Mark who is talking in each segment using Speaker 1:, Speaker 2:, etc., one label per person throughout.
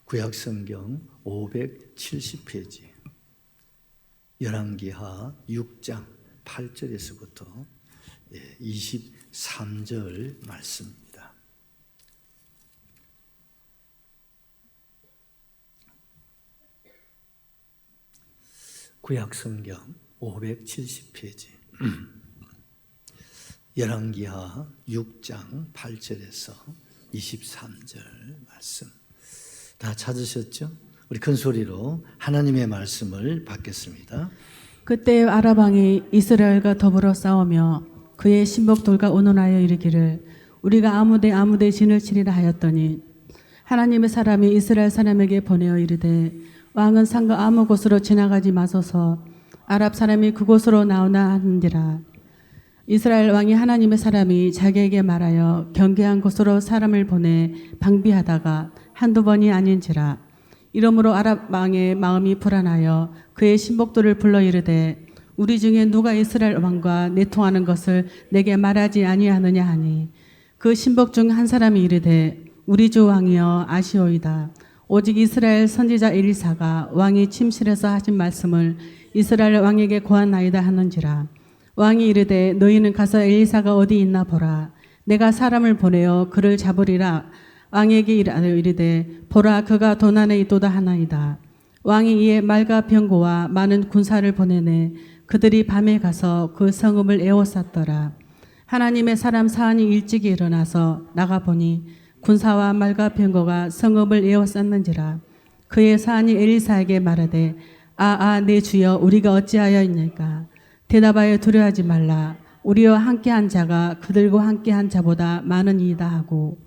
Speaker 1: 구약성경 570페이지 열왕기하 6장 8절에서부터 23절 말씀입니다. 구약성경 570페이지 열왕기하 6장 8절에서 23절 말씀 다 찾으셨죠? 우리 큰 소리로 하나님의 말씀을 받겠습니다.
Speaker 2: 그때 아랍 왕이 이스라엘과 더불어 싸우며 그의 신복들과 의논하여 이르기를 우리가 아무데 진을 치리라 하였더니 하나님의 사람이 이스라엘 사람에게 보내어 이르되 왕은 상가 아무 곳으로 지나가지 마소서 아랍 사람이 그곳으로 나오나 하는지라. 이스라엘 왕이 하나님의 사람이 자기에게 말하여 경계한 곳으로 사람을 보내 방비하다가 한두 번이 아닌지라. 이러므로 아랍 왕의 마음이 불안하여 그의 신복들을 불러 이르되 우리 중에 누가 이스라엘 왕과 내통하는 것을 내게 말하지 아니하느냐 하니 그 신복 중 한 사람이 이르되 우리 주 왕이여 아시오이다. 오직 이스라엘 선지자 엘리사가 왕이 침실에서 하신 말씀을 이스라엘 왕에게 고하나이다 하는지라. 왕이 이르되 너희는 가서 엘리사가 어디 있나 보라. 내가 사람을 보내어 그를 잡으리라. 왕에게 이르되 보라 그가 돈 안에 있도다 하나이다. 왕이 이에 말과 병거와 많은 군사를 보내네 그들이 밤에 가서 그 성읍을 에워쌌더라. 하나님의 사람 사안이 일찍이 일어나서 나가보니 군사와 말과 병거가 성읍을 에워쌌는지라. 그의 사안이 엘리사에게 말하되 내 주여 우리가 어찌하여 있나이까. 대답하여 두려워하지 말라. 우리와 함께한 자가 그들과 함께한 자보다 많으니이다 하고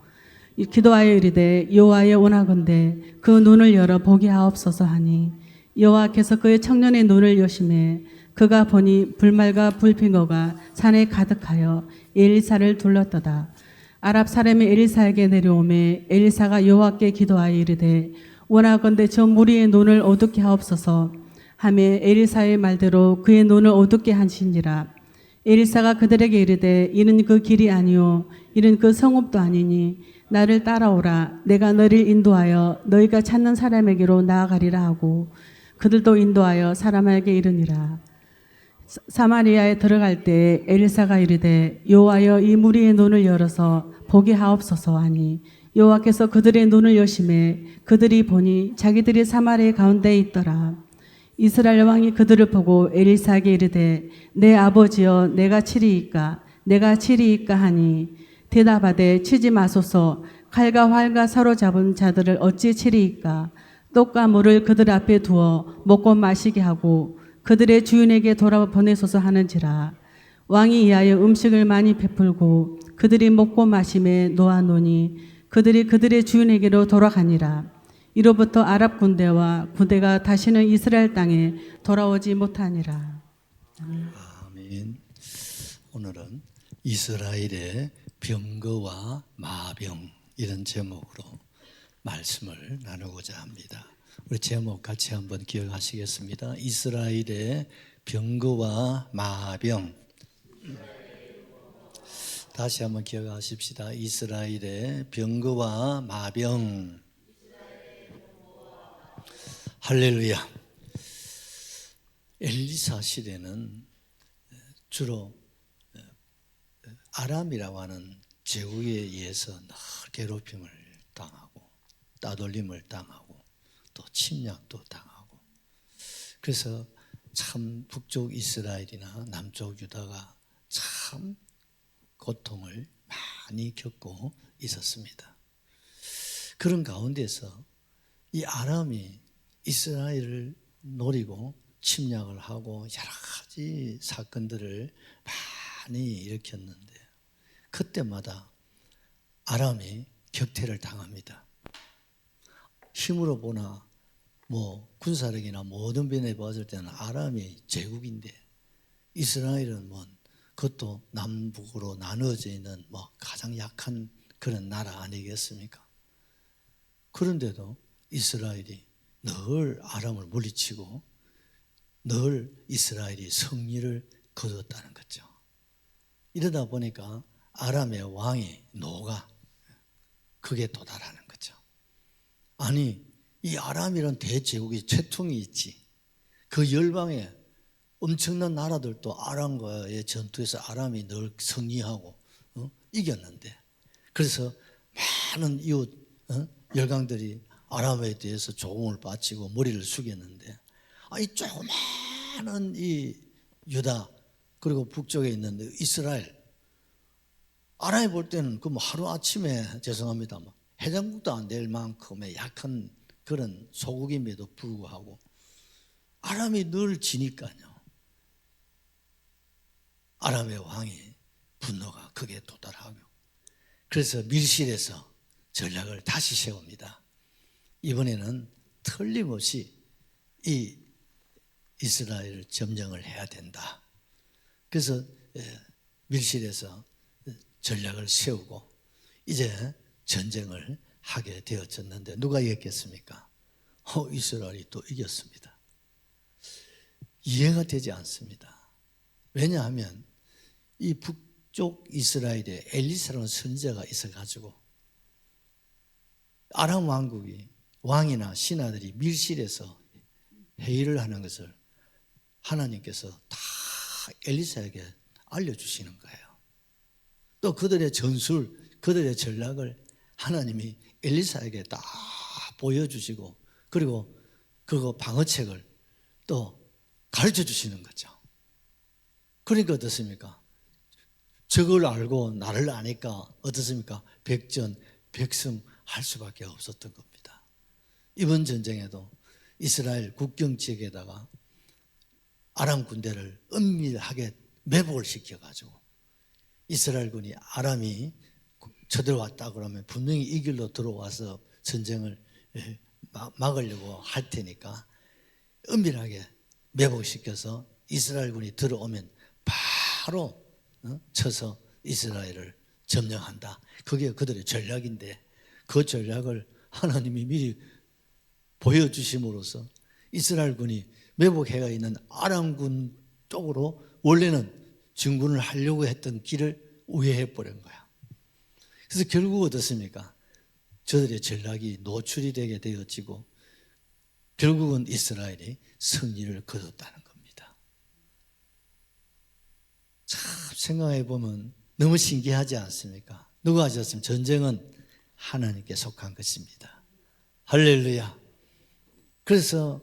Speaker 2: 기도하여 이르되 여호와여 원하건대 그 눈을 열어 보게 하옵소서 하니 여호와께서 그의 청년의 눈을 여심해 그가 보니 불말과 불핑거가 산에 가득하여 엘리사를 둘렀도다. 아랍 사람이 엘리사에게 내려오매 엘리사가 여호와께 기도하여 이르되 원하건대 저 무리의 눈을 어둡게 하옵소서 하며 엘리사의 말대로 그의 눈을 어둡게 하신지라. 엘리사가 그들에게 이르되 이는 그 길이 아니요 이는 그 성읍도 아니니 나를 따라오라. 내가 너를 인도하여 너희가 찾는 사람에게로 나아가리라 하고 그들도 인도하여 사람에게 이르니라. 사마리아에 들어갈 때 엘리사가 이르되 여호와여 이 무리의 눈을 열어서 보게 하옵소서 하니 여호와께서 그들의 눈을 여심해 그들이 보니 자기들이 사마리아 가운데에 있더라. 이스라엘 왕이 그들을 보고 엘리사에게 이르되 내 아버지여 내가 치리이까 하니 대답하되 치지 마소서. 칼과 활과 사로잡은 자들을 어찌 치리이까. 떡과 물을 그들 앞에 두어 먹고 마시게 하고 그들의 주인에게 돌아보내소서 하는지라. 왕이 이하여 음식을 많이 베풀고 그들이 먹고 마심에 놓아노니 그들이 그들의 주인에게로 돌아가니라. 이로부터 아랍 군대가 다시는 이스라엘 땅에 돌아오지 못하니라.
Speaker 1: 아멘. 오늘은 이스라엘의 병거와 마병 이런 제목으로 말씀을 나누고자 합니다. 우리 제목 같이 한번 기억하시겠습니다. 이스라엘의 병거와 마병. 다시 한번 기억하십시다. 이스라엘의 병거와 마병. 할렐루야. 엘리사 시대는 주로 아람이라고 하는 제국에 의해서 늘 괴롭힘을 당하고 따돌림을 당하고 또 침략도 당하고 그래서 참 북쪽 이스라엘이나 남쪽 유다가 참 고통을 많이 겪고 있었습니다. 그런 가운데서 이 아람이 이스라엘을 노리고 침략을 하고 여러 가지 사건들을 많이 일으켰는데 그때마다 아람이 격퇴를 당합니다. 힘으로 보나 군사력이나 모든 면에 봤을 때는 아람이 제국인데 이스라엘은 그것도 남북으로 나누어져 있는 가장 약한 그런 나라 아니겠습니까? 그런데도 이스라엘이 늘 아람을 물리치고 늘 이스라엘이 승리를 거두었다는 거죠. 이러다 보니까 아람의 왕이 노가 극에 도달하는 거죠. 아니 이 아람이란 대제국이 채통이 있지. 그 열방에 엄청난 나라들도 아람과의 전투에서 아람이 늘 승리하고 이겼는데, 그래서 많은 이웃 열강들이 아람에 대해서 조공을 바치고 머리를 숙였는데, 이 조그마한 이 유다 그리고 북쪽에 있는 이스라엘, 아람이 볼 때는 그 하루 아침에 죄송합니다만 해장국도 안 될 만큼의 약한 그런 소국임에도 불구하고 아람이 늘 지니까요, 아람의 왕이 분노가 극에 도달하고, 그래서 밀실에서 전략을 다시 세웁니다. 이번에는 틀림없이 이 이스라엘을 점령을 해야 된다. 그래서 밀실에서 전략을 세우고 이제 전쟁을 하게 되어졌는데, 누가 이겼겠습니까? 이스라엘이 또 이겼습니다. 이해가 되지 않습니다. 왜냐하면 이 북쪽 이스라엘에 엘리사라는 선지자가 있어가지고 아람 왕국이 왕이나 신하들이 밀실에서 회의를 하는 것을 하나님께서 다 엘리사에게 알려주시는 거예요. 또 그들의 전술, 그들의 전략을 하나님이 엘리사에게 다 보여주시고, 그리고 그거 방어책을 또 가르쳐 주시는 거죠. 그러니까 어떻습니까? 저걸 알고 나를 아니까 어떻습니까? 백전, 백승 할 수밖에 없었던 겁니다. 이번 전쟁에도 이스라엘 국경 지역에다가 아람 군대를 은밀하게 매복을 시켜가지고 이스라엘군이 아람이 쳐들어왔다 그러면 분명히 이 길로 들어와서 전쟁을 막으려고 할 테니까 은밀하게 매복시켜서 이스라엘군이 들어오면 바로 쳐서 이스라엘을 점령한다. 그게 그들의 전략인데, 그 전략을 하나님이 미리 보여주심으로써 이스라엘군이 매복해가 있는 아람군 쪽으로 원래는 진군을 하려고 했던 길을 우회해버린 거야. 그래서 결국 어떻습니까? 저들의 전략이 노출이 되게 되어지고 결국은 이스라엘이 승리를 거뒀다는 겁니다. 참 생각해 보면 너무 신기하지 않습니까? 누가 하셨으면 전쟁은 하나님께 속한 것입니다. 할렐루야. 그래서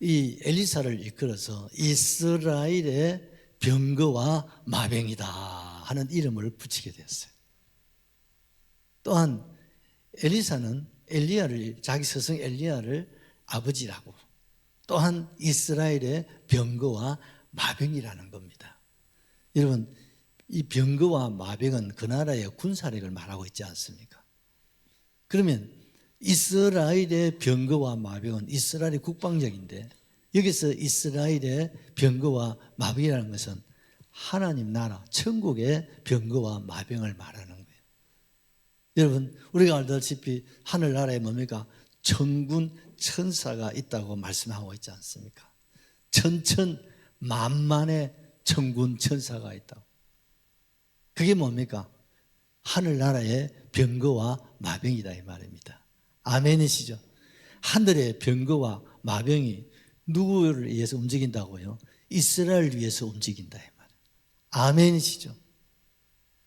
Speaker 1: 이 엘리사를 이끌어서 이스라엘의 병거와 마병이다 하는 이름을 붙이게 되었어요. 또한 엘리사는 엘리야를, 자기 스승 엘리야를 아버지라고, 또한 이스라엘의 병거와 마병이라는 겁니다. 여러분, 이 병거와 마병은 그 나라의 군사력을 말하고 있지 않습니까? 그러면 이스라엘의 병거와 마병은 이스라엘의 국방력인데, 여기서 이스라엘의 병거와 마병이라는 것은 하나님 나라 천국의 병거와 마병을 말하는 거예요. 여러분, 우리가 알다시피 하늘나라에 뭡니까? 천군 천사가 있다고 말씀하고 있지 않습니까? 천천만만의 천군 천사가 있다고. 그게 뭡니까? 하늘나라의 병거와 마병이다 이 말입니다. 아멘이시죠? 하늘의 병거와 마병이 누구를 위해서 움직인다고요? 이스라엘을 위해서 움직인다 이 말이에요. 아멘이시죠?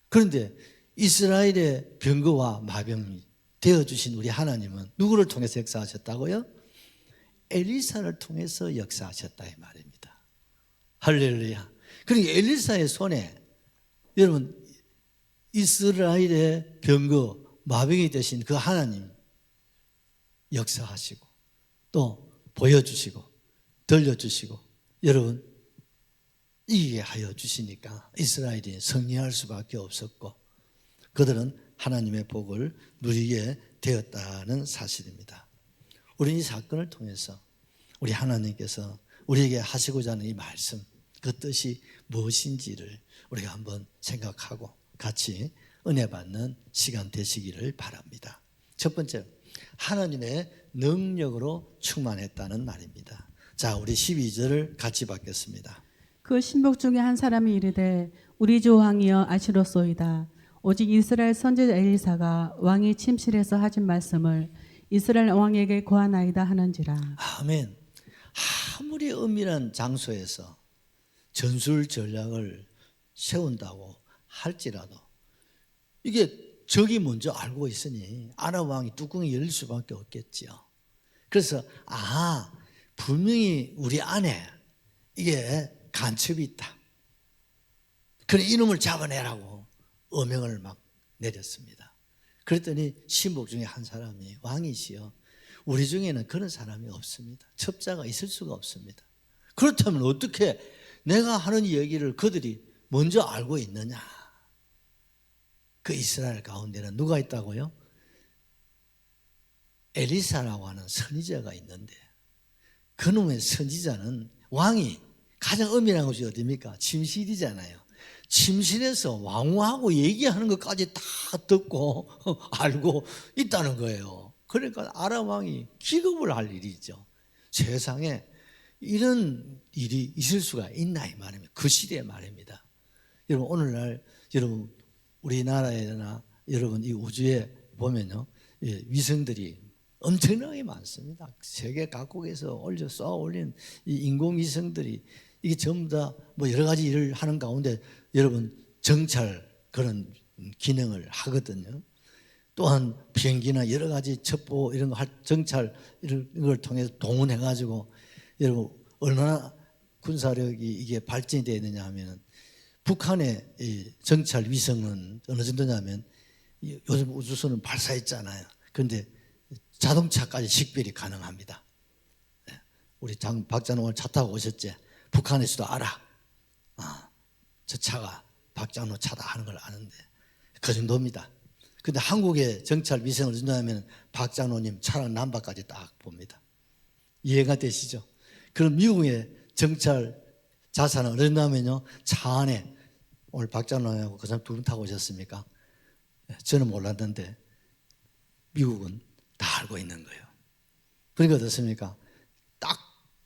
Speaker 1: 그런데 이스라엘의 병거와 마병이 되어주신 우리 하나님은 누구를 통해서 역사하셨다고요? 엘리사를 통해서 역사하셨다 이 말입니다. 할렐루야. 그러니까 엘리사의 손에 여러분 이스라엘의 병거 마병이 되신 그 하나님 역사하시고 또 보여주시고 들려주시고 여러분 이기게 하여 주시니까 이스라엘이 승리할 수밖에 없었고 그들은 하나님의 복을 누리게 되었다는 사실입니다. 우리는 이 사건을 통해서 우리 하나님께서 우리에게 하시고자 하는 이 말씀, 그 뜻이 무엇인지를 우리가 한번 생각하고 같이 은혜 받는 시간 되시기를 바랍니다. 첫 번째, 하나님의 능력으로 충만했다는 말입니다. 자, 우리 12절을 같이 받겠습니다.
Speaker 2: 그 신복 중에 한 사람이 이르되 우리 주 왕이여 아시로소이다. 오직 이스라엘 선지자 엘리사가 왕이 침실에서 하신 말씀을 이스라엘 왕에게 고하나이다 하는지라.
Speaker 1: 아멘. 아무리 엄밀한 장소에서 전술 전략을 세운다고 할지라도 이게 적이 먼저 알고 있으니 아람 왕이 뚜껑이 열릴 수밖에 없겠지요. 그래서 분명히 우리 안에 이게 간첩이 있다. 그래 이놈을 잡아내라고 어명을 막 내렸습니다. 그랬더니 신복 중에 한 사람이 왕이시여 우리 중에는 그런 사람이 없습니다. 첩자가 있을 수가 없습니다. 그렇다면 어떻게 내가 하는 얘기를 그들이 먼저 알고 있느냐? 그 이스라엘 가운데는 누가 있다고요? 엘리사라고 하는 선지자가 있는데 그놈의 선지자는 왕이 가장 엄밀한 곳이 어디입니까? 침실이잖아요. 침실에서 왕후하고 얘기하는 것까지 다 듣고 알고 있다는 거예요. 그러니까 아람 왕이 기겁을 할 일이죠. 세상에 이런 일이 있을 수가 있나 이 말입니다. 그 시대의 말입니다. 여러분 오늘날 여러분 우리나라에나 여러분 이 우주에 보면요 위성들이 엄청나게 많습니다. 세계 각국에서 쏘아 올린 이 인공위성들이 이게 전부 다 뭐 여러 가지 일을 하는 가운데 여러분 정찰 그런 기능을 하거든요. 또한 비행기나 여러 가지 첩보 이런 거 정찰 이런 걸 통해서 동원해 가지고 여러분 얼마나 군사력이 이게 발전이 되어 있느냐 하면 북한의 이 정찰 위성은 어느 정도냐면 요즘 우주선은 발사했잖아요. 그런데 자동차까지 식별이 가능합니다. 우리 박장로 오늘 차 타고 오셨지? 북한에서도 알아. 저 차가 박장로 차다 하는 걸 아는데 그 정도입니다. 근데 한국의 정찰 위성을 준다면 박장로님 차량 남바까지 딱 봅니다. 이해가 되시죠? 그럼 미국의 정찰 자산은 어느 정도냐면요 차 안에 오늘 박장로하고 그 사람 두 분 타고 오셨습니까? 저는 몰랐는데 미국은 다 알고 있는 거예요. 그러니까 어떻습니까? 딱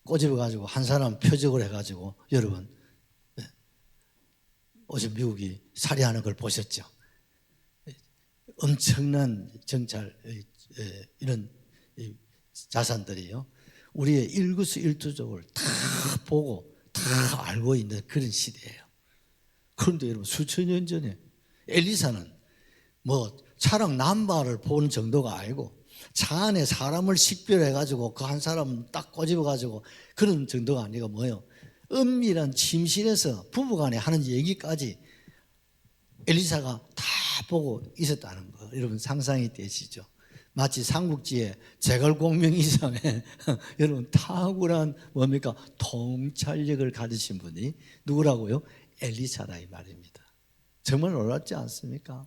Speaker 1: 꼬집어가지고 한 사람 표적을 해가지고 여러분 어제 미국이 살해하는 걸 보셨죠? 엄청난 정찰 이런 자산들이요. 우리의 일거수일투족을 다 보고 다 알고 있는 그런 시대예요. 그런데 여러분 수천 년 전에 엘리사는 뭐 차량 남바를 보는 정도가 아니고 차 안에 사람을 식별해가지고 그 한 사람 딱 꼬집어가지고 그런 정도가 아니고 뭐예요? 은밀한 침실에서 부부간에 하는 얘기까지 엘리사가 다 보고 있었다는 거 여러분 상상이 되시죠? 마치 삼국지의 제갈공명 이상의 여러분 탁월한 뭡니까? 통찰력을 가지신 분이 누구라고요? 엘리사라 이 말입니다. 정말 놀랍지 않습니까?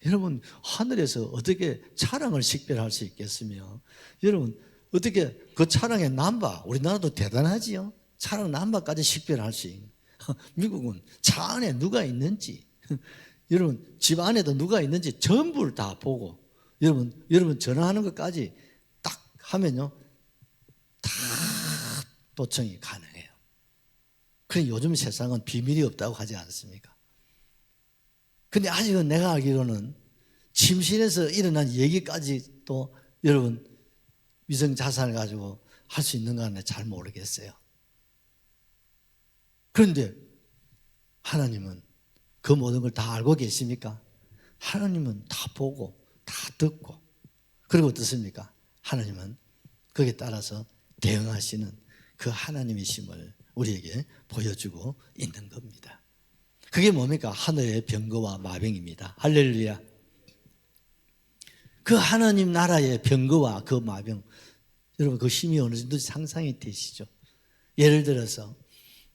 Speaker 1: 여러분 하늘에서 어떻게 차량을 식별할 수 있겠으며 여러분 어떻게 그 차량의 남바 우리나라도 대단하지요. 차량 남바까지 식별할 수 있는 미국은 차 안에 누가 있는지 여러분 집 안에도 누가 있는지 전부를 다 보고 여러분 전화하는 것까지 딱 하면요 다 도청이 가능해요. 그래 요즘 세상은 비밀이 없다고 하지 않습니까? 근데 아직은 내가 알기로는 침실에서 일어난 얘기까지 또 여러분 위성 자산을 가지고 할 수 있는가는 잘 모르겠어요. 그런데 하나님은 그 모든 걸 다 알고 계십니까? 하나님은 다 보고 다 듣고 그리고 어떻습니까? 하나님은 거기에 따라서 대응하시는 그 하나님이심을 우리에게 보여주고 있는 겁니다. 그게 뭡니까? 하늘의 병거와 마병입니다. 할렐루야. 그 하나님 나라의 병거와 그 마병 여러분 그 힘이 어느 정도 상상이 되시죠? 예를 들어서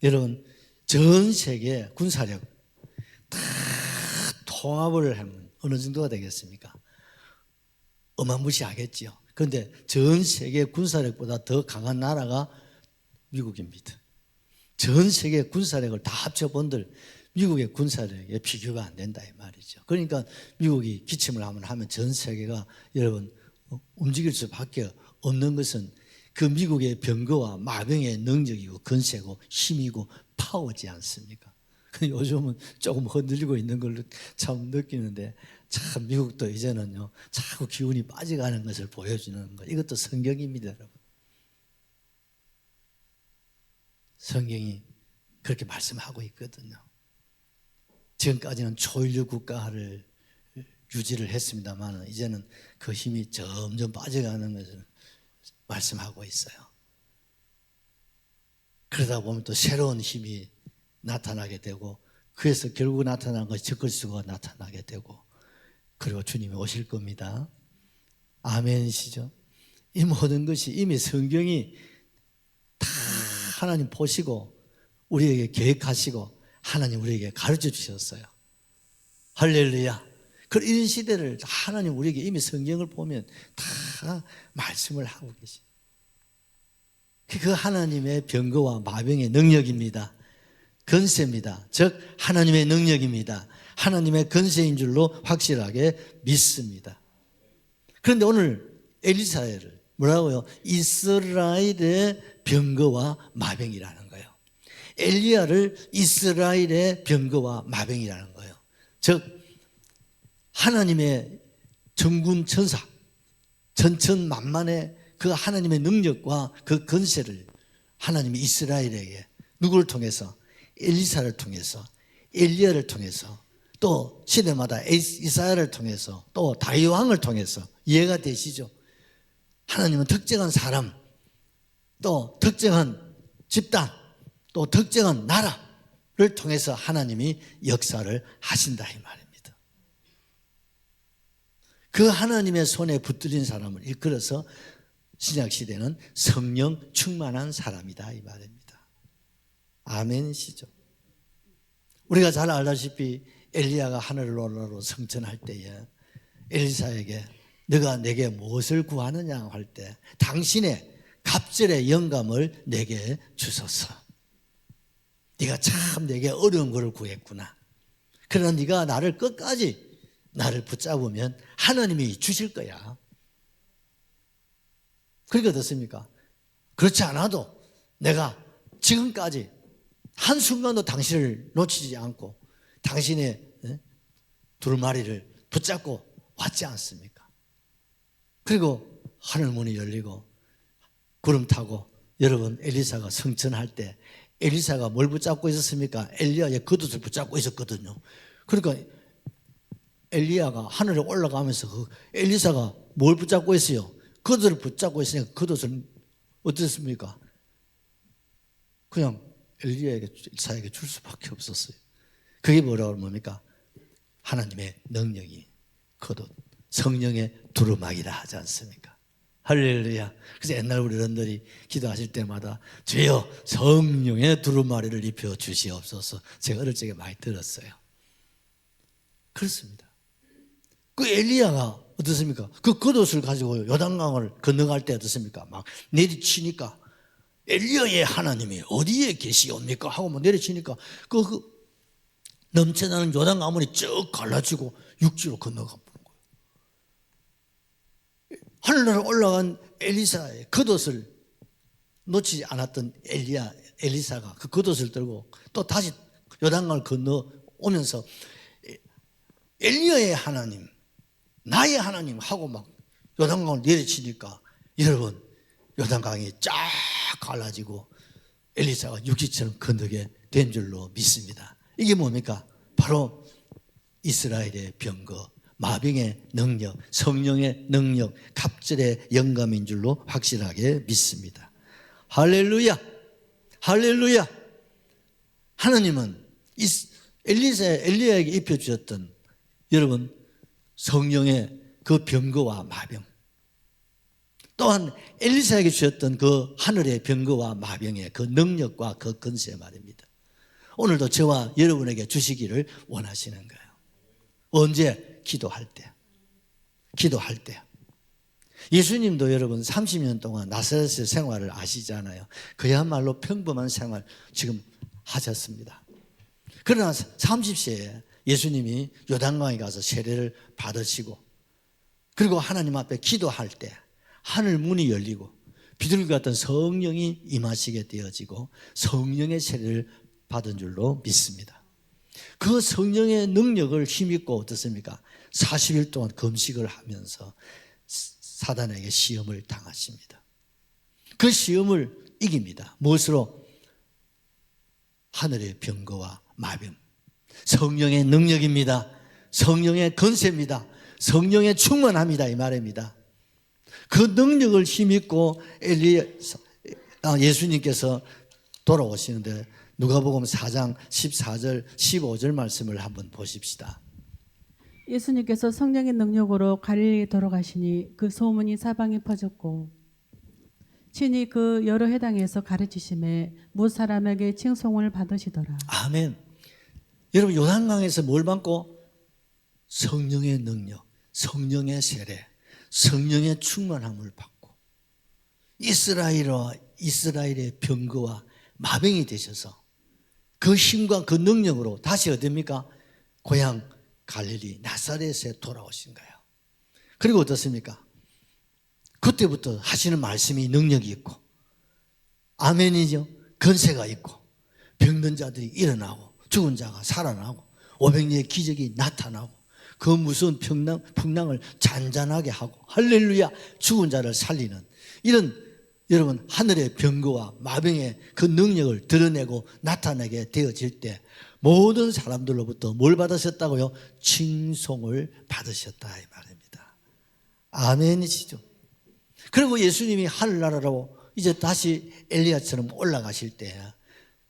Speaker 1: 여러분 전 세계 군사력 다 통합을 하면 어느 정도가 되겠습니까? 어마무시하겠죠. 그런데 전 세계 군사력보다 더 강한 나라가 미국입니다. 전 세계 군사력을 다 합쳐본들 미국의 군사력에 비교가 안 된다 이 말이죠. 그러니까 미국이 기침을 하면 전 세계가 여러분 움직일 수밖에 없는 것은 그 미국의 병거와 마병의 능력이고 건세고 힘이고 파워지 않습니까? 요즘은 조금 흔들리고 있는 걸로 참 느끼는데, 참 미국도 이제는요 자꾸 기운이 빠져가는 것을 보여주는 것, 이것도 성경입니다, 여러분. 성경이 그렇게 말씀하고 있거든요. 지금까지는 초인류 국가를 유지를 했습니다만 이제는 그 힘이 점점 빠져가는 것을 말씀하고 있어요. 그러다 보면 또 새로운 힘이 나타나게 되고, 그래서 결국 나타난 것이 적그리스도가 나타나게 되고, 그리고 주님이 오실 겁니다. 아멘이시죠? 이 모든 것이 이미 성경이 다 하나님 보시고 우리에게 계획하시고 하나님 우리에게 가르쳐 주셨어요. 할렐루야. 이런 시대를 하나님 우리에게 이미 성경을 보면 다 말씀을 하고 계십니다. 그 하나님의 병거와 마병의 능력입니다. 건세입니다. 즉 하나님의 능력입니다. 하나님의 건세인 줄로 확실하게 믿습니다. 그런데 오늘 엘리사를 뭐라고요? 이스라엘의 병거와 마병이라는 거예요. 엘리야를 이스라엘의 병거와 마병이라는 거예요. 즉 하나님의 전군 천사, 전천만만의 그 하나님의 능력과 그 건세를 하나님이 이스라엘에게 누구를 통해서? 엘리사를 통해서, 엘리야를 통해서, 또 시대마다 이사야를 통해서, 또 다윗 왕을 통해서. 이해가 되시죠? 하나님은 특정한 사람, 또 특정한 집단, 또 특정한 나라를 통해서 하나님이 역사를 하신다 이 말입니다. 그 하나님의 손에 붙들린 사람을 일컬어서 신약시대는 성령 충만한 사람이다 이 말입니다. 아멘이시죠? 우리가 잘 알다시피 엘리야가 하늘을 올라로 성천할 때에 엘리사에게 너가 내게 무엇을 구하느냐 할 때 당신의 갑절의 영감을 내게 주소서. 네가 참 내게 어려운 것을 구했구나. 그러나 네가 나를 끝까지 나를 붙잡으면 하나님이 주실 거야. 그러니까 어떻습니까? 그렇지 않아도 내가 지금까지 한순간도 당신을 놓치지 않고 당신의 두루마리를 붙잡고 왔지 않습니까? 그리고 하늘문이 열리고 구름 타고 여러분 엘리사가 성천할 때 엘리사가 뭘 붙잡고 있었습니까? 엘리야의 겉옷을 붙잡고 있었거든요. 그러니까 엘리야가 하늘에 올라가면서 그 엘리사가 뭘 붙잡고 있어요? 겉옷을 붙잡고 있으니까 겉옷을 어떻습니까? 그냥 엘리야에게 줄 수밖에 없었어요. 그게 뭐라고 뭡니까? 하나님의 능력이 겉옷, 성령의 두루마기라 하지 않습니까? 할렐루야. 그래서 옛날 우리 어른들이 기도하실 때마다 주여 성령의 두루마리를 입혀 주시옵소서. 제가 어릴 적에 많이 들었어요. 그렇습니다. 그 엘리야가 어떻습니까? 그 겉옷을 가지고 요단강을 건너갈 때 어떻습니까? 막 내리치니까 엘리야의 하나님이 어디에 계시옵니까? 하고 뭐 내리치니까 그 넘쳐나는 요단 가문이 쭉 갈라지고 육지로 건너가 보는 거예요. 하늘나라 올라간 엘리사의 겉옷을 놓치지 않았던 엘리사가 그 겉옷을 들고 또 다시 요단강을 건너오면서 엘리야의 하나님, 나의 하나님 하고 막 요단강을 내리치니까 여러분 요단강이 쫙 갈라지고 엘리사가 육지처럼 건너게 된 줄로 믿습니다. 이게 뭡니까? 바로 이스라엘의 병거, 마병의 능력, 성령의 능력, 갑절의 영감인 줄로 확실하게 믿습니다. 할렐루야! 할렐루야! 하나님은 엘리야에게 입혀주셨던 여러분 성령의 그 병거와 마병, 또한 엘리사에게 주셨던 그 하늘의 병거와 마병의 그 능력과 그 건세 말입니다. 오늘도 저와 여러분에게 주시기를 원하시는 거예요. 언제? 기도할 때. 기도할 때. 예수님도 여러분 30년 동안 나사렛의 생활을 아시잖아요. 그야말로 평범한 생활 지금 하셨습니다. 그러나 30세에 예수님이 요단강에 가서 세례를 받으시고 그리고 하나님 앞에 기도할 때 하늘 문이 열리고 비둘기 같은 성령이 임하시게 되어지고 성령의 세례를 받은 줄로 믿습니다. 그 성령의 능력을 힘입고 어떻습니까? 40일 동안 금식을 하면서 사단에게 시험을 당하십니다. 그 시험을 이깁니다. 무엇으로? 하늘의 병거와 마병. 성령의 능력입니다. 성령의 건세입니다. 성령의 충만합니다. 이 말입니다. 그 능력을 힘입고 예수님께서 돌아오시는데 누가복음 4장 14절 15절 말씀을 한번 보십시다.
Speaker 2: 예수님께서 성령의 능력으로 갈릴리에 돌아가시니 그 소문이 사방에 퍼졌고 친히 그 여러 회당에서 가르치심에 무 사람에게 칭송을 받으시더라.
Speaker 1: 아멘. 여러분 요단강에서 뭘 받고? 성령의 능력, 성령의 세례, 성령의 충만함을 받고 이스라엘의 병거와 마병이 되셔서 그 힘과 그 능력으로 다시 어딥니까? 고향 갈릴리 나사렛에 돌아오신 거예요. 그리고 어떻습니까? 그때부터 하시는 말씀이 능력이 있고 아멘이죠. 건세가 있고 병든 자들이 일어나고 죽은 자가 살아나고 500리의 기적이 나타나고 그 무서운 풍랑을 잔잔하게 하고 할렐루야 죽은 자를 살리는 이런 여러분 하늘의 병거와 마병의 그 능력을 드러내고 나타내게 되어질 때 모든 사람들로부터 뭘 받으셨다고요? 칭송을 받으셨다 이 말입니다. 아멘이시죠. 그리고 예수님이 하늘나라로 이제 다시 엘리야처럼 올라가실 때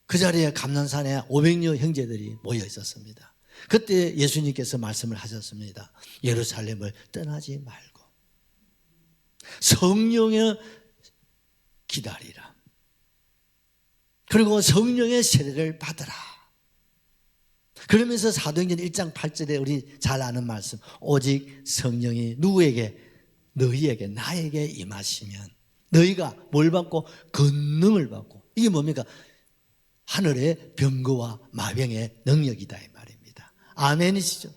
Speaker 1: 그 자리에 감난산에 500여 형제들이 모여 있었습니다. 그때 예수님께서 말씀을 하셨습니다. 예루살렘을 떠나지 말고 성령의 기다리라. 그리고 성령의 세례를 받으라. 그러면서 사도행전 1장 8절에 우리 잘 아는 말씀 오직 성령이 누구에게? 너희에게 나에게 임하시면 너희가 뭘 받고? 권능을 받고. 이게 뭡니까? 하늘의 병거와 마병의 능력이다 이 말입니다. 아멘이시죠?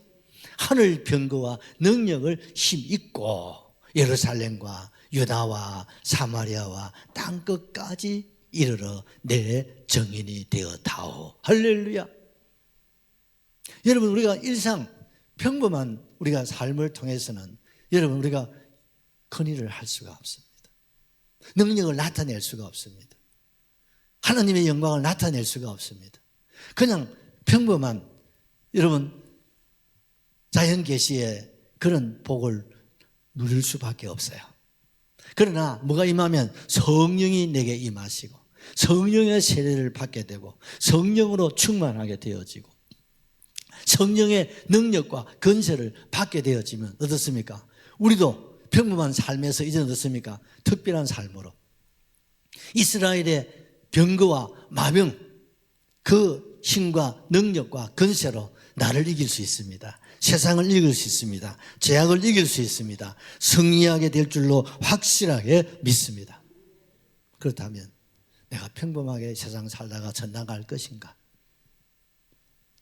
Speaker 1: 하늘 병거와 능력을 힘입고 예루살렘과 유다와 사마리아와 땅끝까지 이르러 내 정인이 되었다오. 할렐루야. 여러분 우리가 일상 평범한 우리가 삶을 통해서는 여러분 우리가 큰 일을 할 수가 없습니다. 능력을 나타낼 수가 없습니다. 하나님의 영광을 나타낼 수가 없습니다. 그냥 평범한 여러분 자연 계시의 그런 복을 누릴 수밖에 없어요. 그러나 뭐가 임하면 성령이 내게 임하시고 성령의 세례를 받게 되고 성령으로 충만하게 되어지고 성령의 능력과 건세를 받게 되어지면 어떻습니까? 우리도 평범한 삶에서 이제 어떻습니까? 특별한 삶으로 이스라엘의 병거와 마병 그 힘과 능력과 건세로 나를 이길 수 있습니다. 세상을 이길 수 있습니다. 죄악을 이길 수 있습니다. 승리하게 될 줄로 확실하게 믿습니다. 그렇다면 내가 평범하게 세상 살다가 천당 갈 것인가?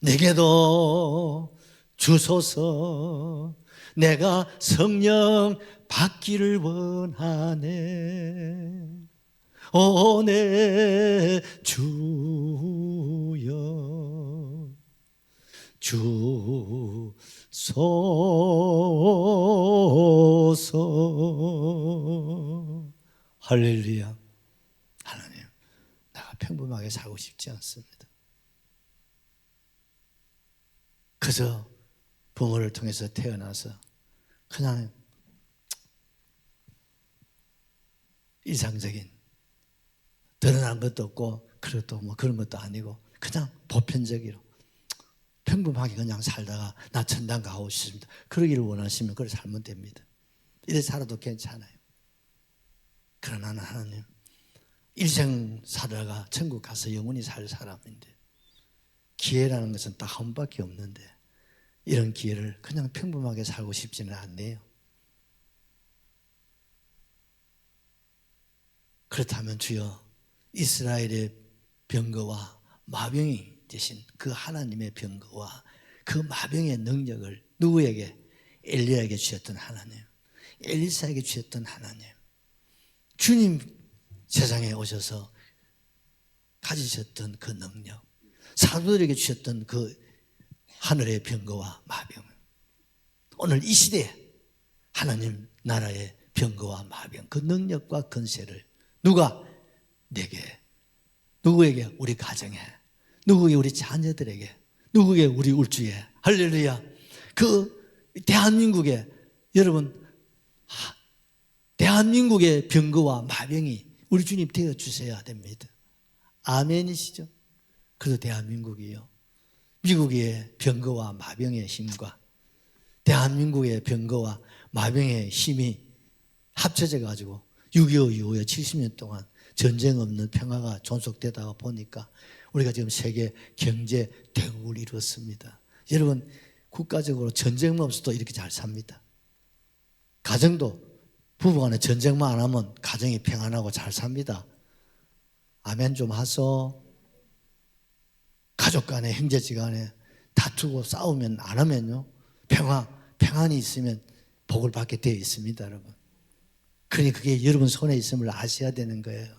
Speaker 1: 내게도 주소서. 내가 성령 받기를 원하네. 오 내 주여 주소서. 할렐루야. 하나님 내가 평범하게 살고 싶지 않습니다. 그저 부모를 통해서 태어나서 그냥 일상적인 드러난 것도 없고 그것도 뭐 그런 것도 아니고 그냥 보편적으로 평범하게 그냥 살다가 나 천당 가고 싶습니다. 그러기를 원하시면 그걸 살면 됩니다. 이래 살아도 괜찮아요. 그러나 하나님 일생 살다가 천국 가서 영원히 살 사람인데 기회라는 것은 딱 한 번밖에 없는데 이런 기회를 그냥 평범하게 살고 싶지는 않네요. 그렇다면 주여 이스라엘의 병거와 마병이 되신 그 하나님의 병거와 그 마병의 능력을 누구에게? 엘리야에게 주셨던 하나님, 엘리사에게 주셨던 하나님, 주님 세상에 오셔서 가지셨던 그 능력, 사도들에게 주셨던 그 하늘의 병거와 마병. 오늘 이 시대에 하나님 나라의 병거와 마병, 그 능력과 권세를 누가 내게, 누구에게? 우리 가정에, 누구에게? 우리 자녀들에게, 누구에게? 우리 울주에. 할렐루야. 그 대한민국에, 여러분, 대한민국의 병거와 마병이 우리 주님 되어주셔야 됩니다. 아멘이시죠? 그래서 대한민국이요, 미국의 병거와 마병의 힘과 대한민국의 병거와 마병의 힘이 합쳐져 가지고 6.25 이후에 70년 동안 전쟁 없는 평화가 존속되다가 보니까 우리가 지금 세계 경제 대국을 이루었습니다. 여러분, 국가적으로 전쟁만 없어도 이렇게 잘 삽니다. 가정도 부부간에 전쟁만 안 하면 가정이 평안하고 잘 삽니다. 아멘 좀 하소. 가족 간에, 형제지간에 다투고 싸우면 안 하면요, 평안이 있으면 복을 받게 되어 있습니다, 여러분. 그러니 그게 여러분 손에 있음을 아셔야 되는 거예요.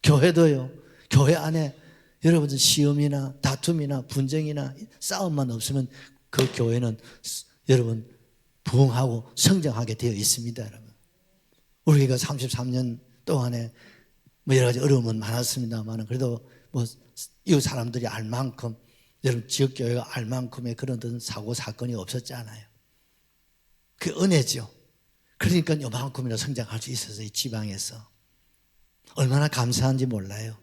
Speaker 1: 교회도요, 교회 안에 여러분 시험이나 다툼이나 분쟁이나 싸움만 없으면 그 교회는 여러분 부흥하고 성장하게 되어 있습니다, 여러분. 우리가 33년 동안에 뭐 여러 가지 어려움은 많았습니다만, 그래도 뭐 이웃 사람들이 알 만큼, 여러분 지역교회가 알 만큼의 그런 사고 사건이 없었잖아요. 그 은혜죠. 그러니까 요만큼이나 성장할 수 있어서, 이 지방에서 얼마나 감사한지 몰라요.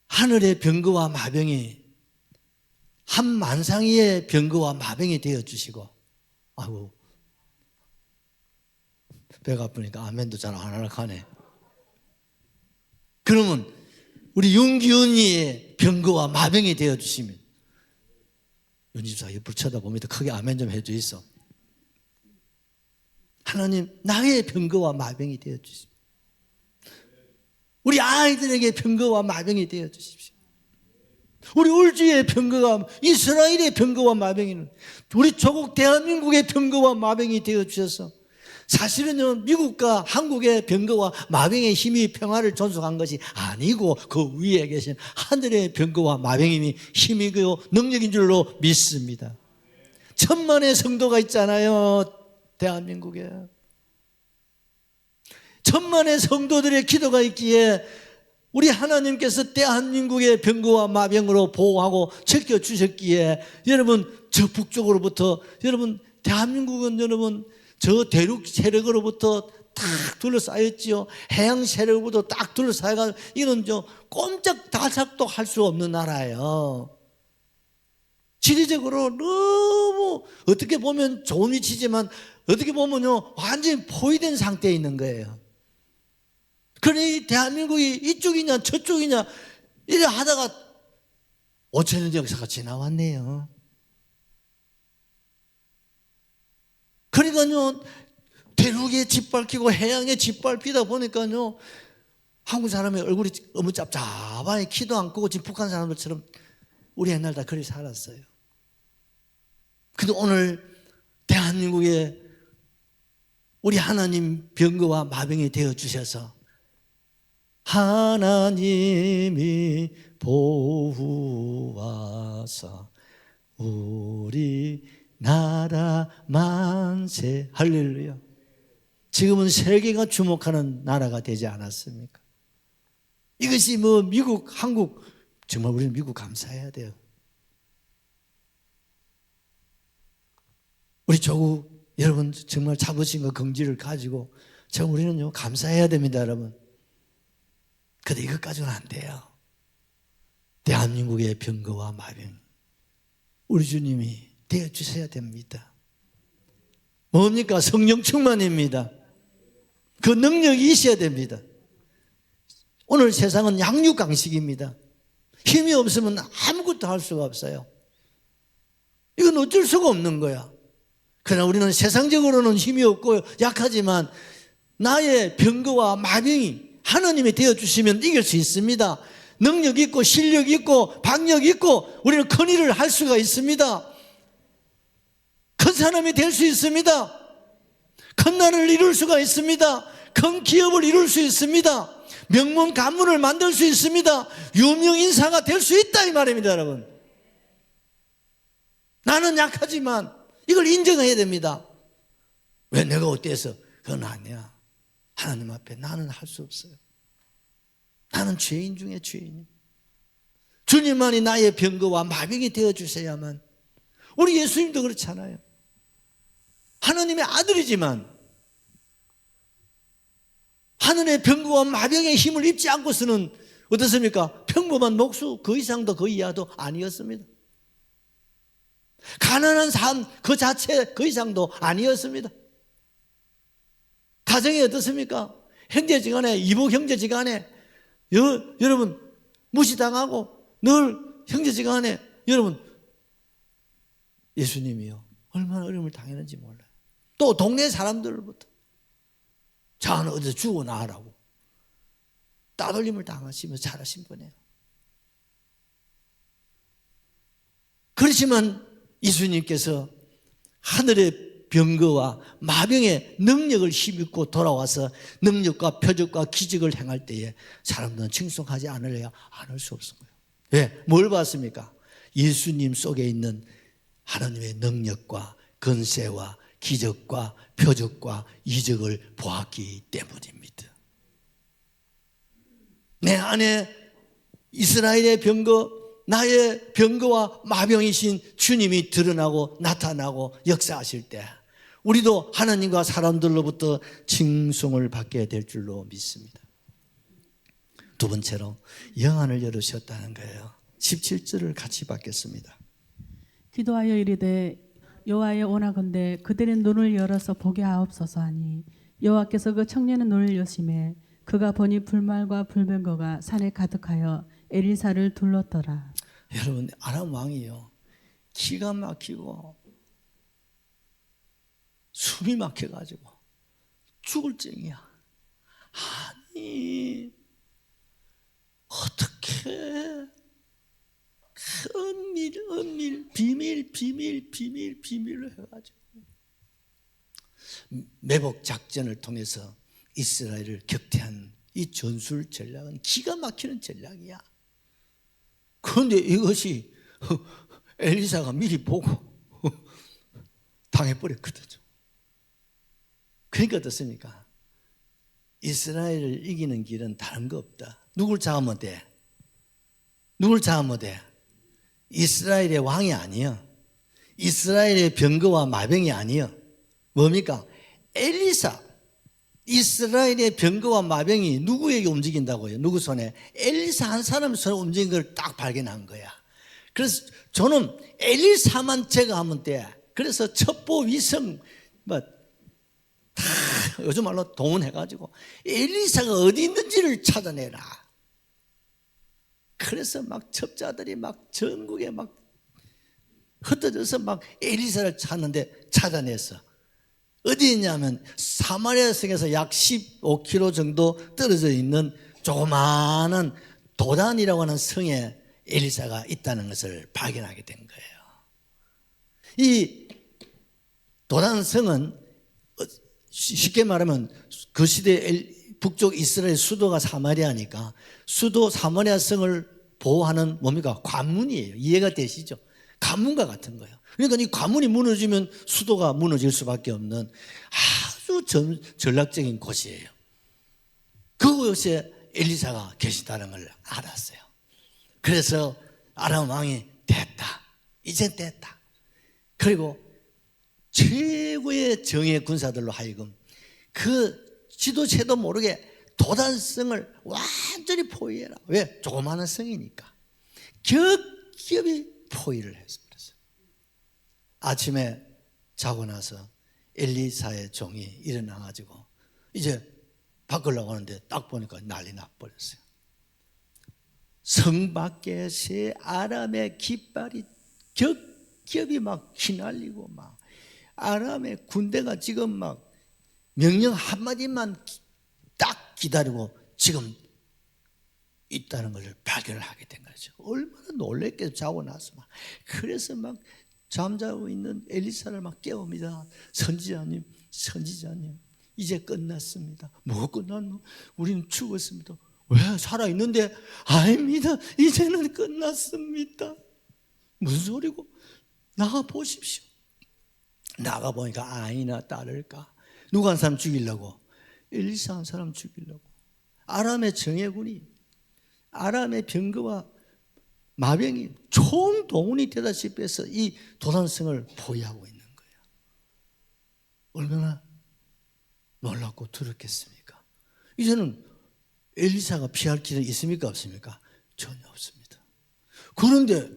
Speaker 1: 하늘의 병거와 마병이 한 만상의 병거와 마병이 되어주시고, 아이고 배가 아프니까 아멘도 잘 안 하려고 하네. 그러면 우리 윤기훈이의 병거와 마병이 되어주시면, 윤집사 옆을 쳐다보면서 크게 아멘 좀 해주이소. 하나님, 나의 병거와 마병이 되어주십시오. 우리 아이들에게 병거와 마병이 되어주십시오. 우리 울주의 병거와, 이스라엘의 병거와 마병이는 우리 조국 대한민국의 병거와 마병이 되어주셔서, 사실은요, 미국과 한국의 병거와 마병의 힘이 평화를 존속한 것이 아니고 그 위에 계신 하늘의 병거와 마병이 힘이고 능력인 줄로 믿습니다. 1000만의 성도가 있잖아요, 대한민국에. 1000만의 성도들의 기도가 있기에 우리 하나님께서 대한민국의 병거와 마병으로 보호하고 지켜주셨기에, 여러분 저 북쪽으로부터, 여러분 대한민국은 여러분 저 대륙 세력으로부터 딱 둘러싸였지요. 해양 세력으로부터 딱 둘러싸여가지고, 이건 꼼짝달싹도 할 수 없는 나라예요. 지리적으로 너무 어떻게 보면 좋은 위치지만 어떻게 보면요, 완전히 포위된 상태에 있는 거예요. 그러니 대한민국이 이쪽이냐 저쪽이냐 이래 하다가 5000년 역사가 지나왔네요. 그러니까요, 대륙에 짓밟히고 해양에 짓밟히다 보니까요, 한국 사람의 얼굴이 너무 짭짭하니 키도 안 크고 지금 북한 사람들처럼 우리 옛날 다 그리 살았어요. 근데 오늘 대한민국에 우리 하나님 병거와 마병이 되어주셔서 하나님이 보호하사 우리 나라 만세. 할렐루야. 지금은 세계가 주목하는 나라가 되지 않았습니까? 이것이 뭐 미국, 한국, 정말 우리는 미국 감사해야 돼요. 우리 조국 여러분 정말 자부심과 긍지를 가지고 정말 우리는요 감사해야 됩니다, 여러분. 그런데 이것 가지고는 안 돼요. 대한민국의 병거와 마병 우리 주님이 되어주셔야 됩니다. 뭡니까? 성령 충만입니다. 그 능력이 있어야 됩니다. 오늘 세상은 양육강식입니다. 힘이 없으면 아무것도 할 수가 없어요. 이건 어쩔 수가 없는 거야. 그러나 우리는 세상적으로는 힘이 없고 약하지만 나의 병거와 마병이 하나님이 되어주시면 이길 수 있습니다. 능력 있고 실력 있고 박력 있고 우리는 큰 일을 할 수가 있습니다. 큰 사람이 될 수 있습니다. 큰 나라를 이룰 수가 있습니다. 큰 기업을 이룰 수 있습니다. 명문 가문을 만들 수 있습니다. 유명 인사가 될 수 있다 이 말입니다, 여러분. 나는 약하지만 이걸 인정해야 됩니다. 왜 내가 어때서? 그건 아니야. 하나님 앞에 나는 할 수 없어요. 나는 죄인 중에 죄인이에요. 주님만이 나의 병거와 마병이 되어주셔야만. 우리 예수님도 그렇잖아요. 하나님의 아들이지만 하늘의 병거와 마병의 힘을 입지 않고서는 어떻습니까? 평범한 목수 그 이상도 그 이하도 아니었습니다. 가난한 삶 그 자체 그 이상도 아니었습니다. 가정이 어떻습니까? 형제지간에 이복 형제지간에 여러분 무시당하고 늘 형제지간에 여러분 예수님이요 얼마나 어려움을 당했는지 몰라요. 또 동네 사람들부터 자는 어디서 죽어 나가라고 따돌림을 당하시며 자라신 거네요. 그렇지만 예수님께서 하늘의 병거와 마병의 능력을 힘입고 돌아와서 능력과 표적과 기적을 행할 때에 사람들은 칭송하지 않을 수 없는 거예요. 왜? 뭘 봤습니까? 예수님 속에 있는 하나님의 능력과 권세와 기적과 표적과 이적을 보았기 때문입니다. 내 안에 이스라엘의 병거, 나의 병거와 마병이신 주님이 드러나고 나타나고 역사하실 때 우리도 하나님과 사람들로부터 칭송을 받게 될 줄로 믿습니다. 두 번째로 영안을 열으셨다는 거예요. 17절을 같이 받겠습니다.
Speaker 2: 기도하여 이르되 여호와여 원하건대 그들의 눈을 열어서 보게 하옵소서 하니 여호와께서 그 청년의 눈을 여심해 그가 보니 불말과 불병거가 산에 가득하여 엘리사를 둘렀더라.
Speaker 1: 여러분 아람 왕이요 기가 막히고 숨이 막혀가지고 죽을 쟁이야. 아니 어떻게 은밀 비밀로 해가지고 매복 작전을 통해서 이스라엘을 격퇴한 이 전술 전략은 기가 막히는 전략이야. 그런데 이것이 엘리사가 미리 보고 당해버렸거든요. 그러니까 어떻습니까? 이스라엘을 이기는 길은 다른 거 없다. 누굴 잡으면 돼? 누굴 잡으면 돼? 이스라엘의 왕이 아니야. 이스라엘의 병거와 마병이 아니야. 뭡니까? 엘리사. 이스라엘의 병거와 마병이 누구에게 움직인다고요? 누구 손에? 엘리사 한 사람 손에 움직인 걸 딱 발견한 거야. 그래서 저는 엘리사만 제거하면 돼. 그래서 첩보 위성 다 요즘 말로 동원해가지고 엘리사가 어디 있는지를 찾아내라. 그래서 막 첩자들이 막 전국에 막 흩어져서 막 엘리사를 찾는데 찾아냈어. 어디 있냐면 사마리아 성에서 약 15km 정도 떨어져 있는 조그마한 도단이라고 하는 성에 엘리사가 있다는 것을 발견하게 된 거예요. 이 도단 성은 쉽게 말하면 그 시대 북쪽 이스라엘 수도가 사마리아니까 수도 사마리아 성을 보호하는 뭡니까? 관문이에요. 이해가 되시죠? 관문과 같은 거예요. 그러니까 이 관문이 무너지면 수도가 무너질 수밖에 없는 아주 전략적인 곳이에요. 그곳에 엘리사가 계시다는 걸 알았어요. 그래서 아람 왕이 됐다. 이제 됐다. 그리고 최고의 정예 군사들로 하여금 그 지도체도 모르게 도단성을 완전히 포위해라. 왜? 조그마한 성이니까. 겹겹이 포위를 했습니다. 아침에 자고 나서 엘리사의 종이 일어나가지고 이제 바꾸려고 하는데 딱 보니까 난리 나버렸어요. 성 밖에 새 아람의 깃발이 겹겹이 막 휘날리고 막 아람의 군대가 지금 막 명령 한마디만 딱 기다리고 지금 있다는 것을 발견을 하게 된 거죠. 얼마나 놀랬겠어요. 자고 나서 막. 그래서 막 잠자고 있는 엘리사를 막 깨웁니다. 선지자님 이제 끝났습니다. 뭐 끝났노? 우리는 죽었습니다. 왜 살아있는데? 아닙니다. 이제는 끝났습니다. 무슨 소리고? 나가 보십시오. 나가 보니까 아이나 딸을까? 누가 한 사람 죽이려고? 엘리사 한 사람 죽이려고. 아람의 정예군이, 아람의 병거와 마병이 총동원이 되다시피 해서 이 도단성을 포위하고 있는 거예요. 얼마나 놀랍고 두렵겠습니까? 이제는 엘리사가 피할 길은 있습니까? 없습니까? 전혀 없습니다. 그런데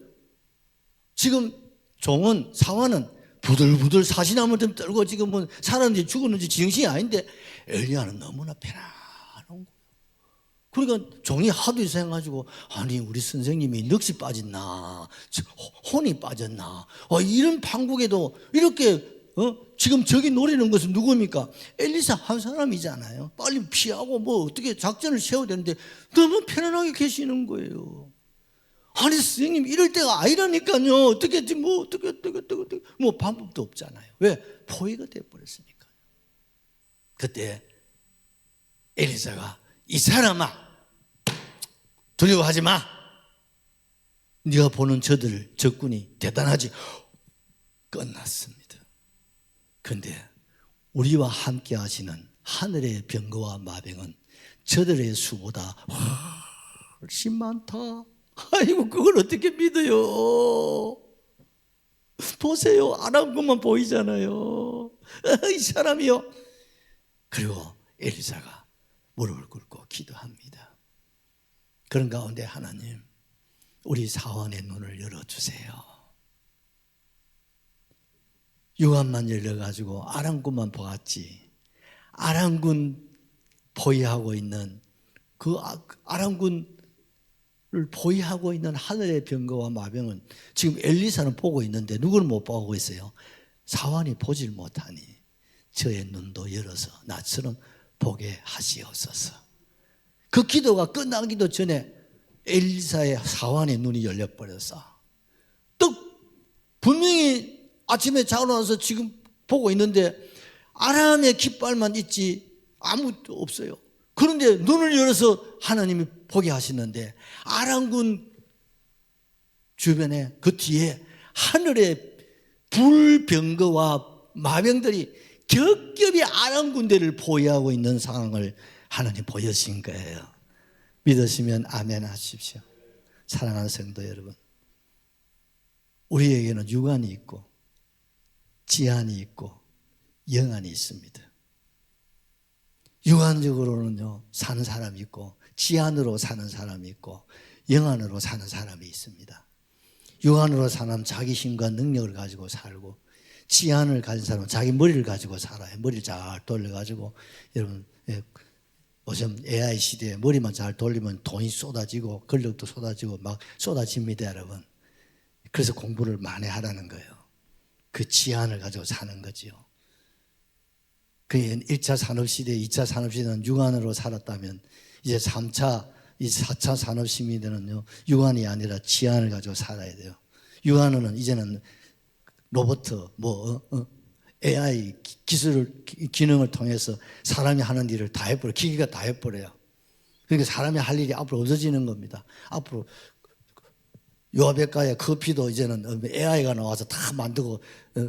Speaker 1: 지금 종은, 사환은 부들부들 사시나무 좀 떨고 지금 뭐 살았는지 죽었는지 정신이 아닌데 엘리야는 너무나 편안한 거예요. 그러니까 종이 하도 생각가지고 아니 우리 선생님이 넋이 빠졌나 혼이 빠졌나 이런 판국에도 이렇게 지금 저기 노리는 것은 누굽니까? 엘리사 한 사람이잖아요. 빨리 피하고 뭐 어떻게 작전을 세워야 되는데 너무 편안하게 계시는 거예요. 아니 선생님 이럴 때가 아니라니까요. 어떻게 뭐 방법도 없잖아요. 왜? 포위가 돼버렸으니까. 그때 엘리사가 이 사람아 두려워하지 마. 네가 보는 저들 적군이 대단하지. 끝났습니다. 그런데 우리와 함께 하시는 하늘의 병거와 마병은 저들의 수보다 훨씬 많다. 아이고 그걸 어떻게 믿어요? 보세요. 안 한 것만 보이잖아요. 이 사람이요. 그리고 엘리사가 무릎을 꿇고 기도합니다. 그런 가운데 하나님 우리 사원의 눈을 열어주세요. 유한만 열려가지고 아람군만 보았지 아람군 포위하고 있는 그 아람군을 포위하고 있는 하늘의 병거와 마병은 지금 엘리사는 보고 있는데 누구는 못 보고 있어요? 사환이 보질 못하니 저의 눈도 열어서 나처럼 보게 하시옵소서. 그 기도가 끝나기도 전에 엘리사의 사환의 눈이 열려버렸어. 또 분명히 아침에 자고 나서 지금 보고 있는데 아람의 깃발만 있지 아무것도 없어요. 그런데 눈을 열어서 하나님이 보게 하시는데 아람군 주변에 그 뒤에 하늘의 불병거와 마병들이 겹겹이 아람 군대를 포위하고 있는 상황을 하나님 보여주신 거예요. 믿으시면 아멘 하십시오. 사랑하는 성도 여러분, 우리에게는 육안이 있고 지안이 있고 영안이 있습니다. 육안적으로는요 사는 사람이 있고 지안으로 사는 사람이 있고 영안으로 사는 사람이 있습니다. 육안으로 사는 사람은 자기 힘과 능력을 가지고 살고 지안을 가진 사람은 자기 머리를 가지고 살아요. 머리를 잘 돌려가지고 여러분 요즘 AI 시대에 머리만 잘 돌리면 돈이 쏟아지고 권력도 쏟아지고 막 쏟아집니다 여러분. 그래서 공부를 많이 하라는 거예요. 그 지안을 가지고 사는 거지요. 그 1차 산업시대, 2차 산업시대는 육안으로 살았다면 이제 3차, 이 4차 산업시대는요 육안이 아니라 지안을 가지고 살아야 돼요. 육안으로는 이제는 로봇, AI 기능을 통해서 사람이 하는 일을 다 해버려요. 기계가 다 해버려요. 그러니까 사람이 할 일이 앞으로 없어지는 겁니다. 앞으로 요아백과의 커피도 이제는 AI가 나와서 다 만들고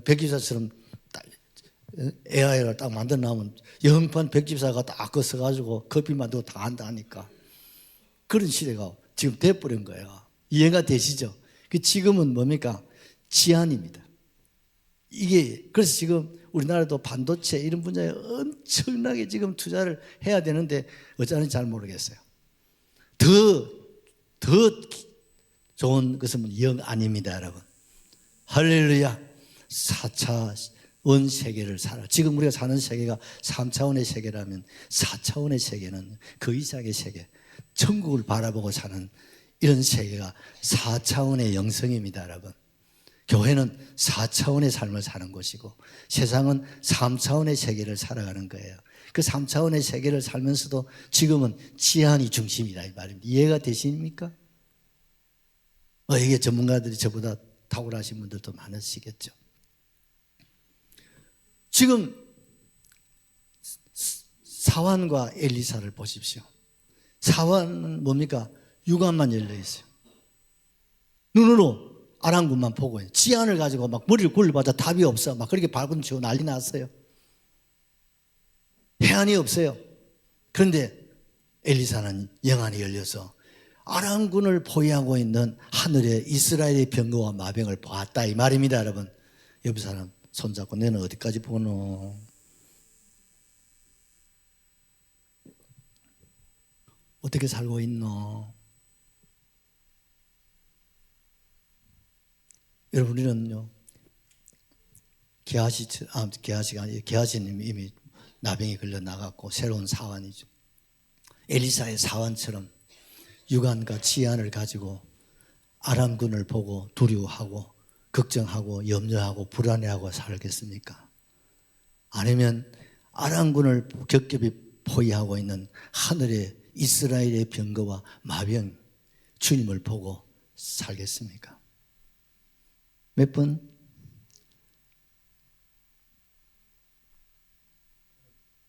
Speaker 1: 백기사처럼 AI를 딱 만들어 놓으면 영판 백집사가 딱 써가지고 커피 만들고 다 한다 하니까 그런 시대가 지금 돼버린 거예요. 이해가 되시죠? 지금은 뭡니까? 지안입니다. 이게 그래서 지금 우리나라도 반도체 이런 분야에 엄청나게 지금 투자를 해야 되는데 어쩌는지 잘 모르겠어요. 더 좋은 것은 영 아닙니다, 여러분. 할렐루야. 4차원 세계를 살아. 지금 우리가 사는 세계가 3차원의 세계라면 4차원의 세계는 그 이상의 세계, 천국을 바라보고 사는 이런 세계가 4차원의 영성입니다, 여러분. 교회는 4차원의 삶을 사는 곳이고 세상은 3차원의 세계를 살아가는 거예요. 그 3차원의 세계를 살면서도 지금은 지안이 중심이다 이 말입니다. 이해가 되십니까? 이게 전문가들이 저보다 탁월하신 분들도 많으시겠죠. 지금 사환과 엘리사를 보십시오. 사환은 뭡니까? 육안만 열려 있어요. 눈으로 아랑군만 보고 있어요. 지안을 가지고 막 머리를 굴려봐도 답이 없어. 막 그렇게 발군 치고 난리 났어요. 해안이 없어요. 그런데 엘리사는 영안이 열려서 아랑군을 포위하고 있는 하늘의 이스라엘의 병거와 마병을 보았다 이 말입니다. 여러분, 옆 사람 손잡고 너는 어디까지 보노? 어떻게 살고 있노? 여러분, 우리는요, 게하시님이 이미 나병이 걸려 나갔고 새로운 사환이죠. 엘리사의 사환처럼 육안과 지안을 가지고 아람군을 보고 두려워하고 걱정하고 염려하고 불안해하고 살겠습니까? 아니면 아람군을 겹겹이 포위하고 있는 하늘의 이스라엘의 병거와 마병 주님을 보고 살겠습니까? 몇 번?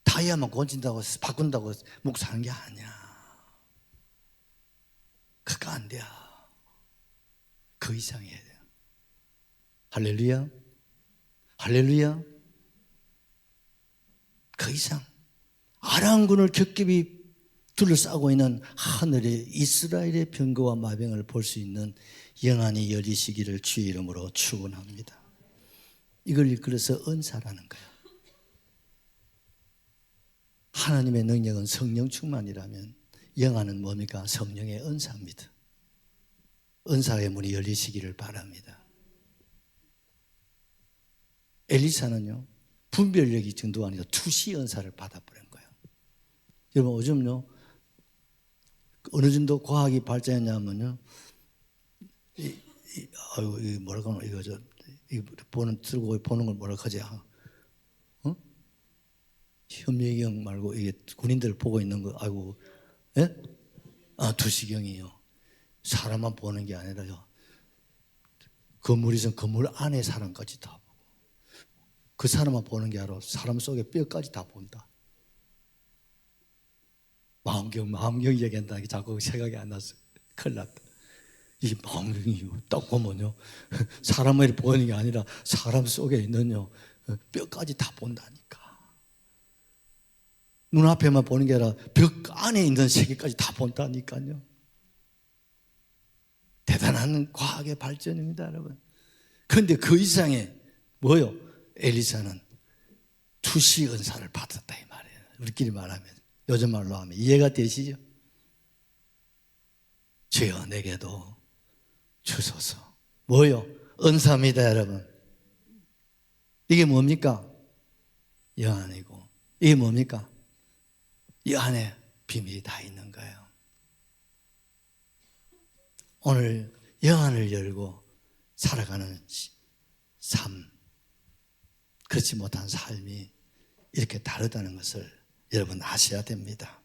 Speaker 1: 다이아만 건진다고 바꾼다고 묵사하는 게 아니야. 그거 안 돼. 그 이상 해야 돼요. 할렐루야. 할렐루야. 그 이상. 아람군을 겹겹이 둘러싸고 있는 하늘의 이스라엘의 병거와 마병을 볼 수 있는 영안이 열리시기를 주의 이름으로 축원합니다. 이걸 이끌어서 은사라는 거예요. 하나님의 능력은 성령 충만이라면 영안은 뭡니까? 성령의 은사입니다. 은사의 문이 열리시기를 바랍니다. 엘리사는요, 분별력이 정도가 아니라 투시 은사를 받아버린 거예요. 여러분, 요즘요, 어느 정도 과학이 발전했냐면요, 이거 뭐라고 하나, 이거 들고 보는 걸 뭐라고 하지? 현미경 말고 이게 군인들 보고 있는 거, 아이고, 예? 두시경이요. 사람만 보는 게 아니라요. 건물에서 건물 안에 사람까지 다 보고. 그 사람만 보는 게 아니라 사람 속에 뼈까지 다 본다. 마음경 얘기한다. 자꾸 생각이 안 났어. 큰일 났다. 이 마음경이 딱 보면요. 사람을 보는 게 아니라 사람 속에 있는요. 뼈까지 다 본다니까. 눈앞에만 보는 게 아니라 벽 안에 있는 세계까지 다 본다니까요. 대단한 과학의 발전입니다, 여러분. 그런데 그 이상의 뭐요? 엘리사는 투시 은사를 받았다 이 말이에요. 우리끼리 말하면, 요즘 말로 하면 이해가 되시죠? 주여 내게도 주소서. 뭐요? 은사입니다, 여러분. 이게 뭡니까? 영안이고. 이게 뭡니까? 이 안에 비밀이 다 있는 거예요. 오늘 영안을 열고 살아가는 삶, 그렇지 못한 삶이 이렇게 다르다는 것을 여러분 아셔야 됩니다.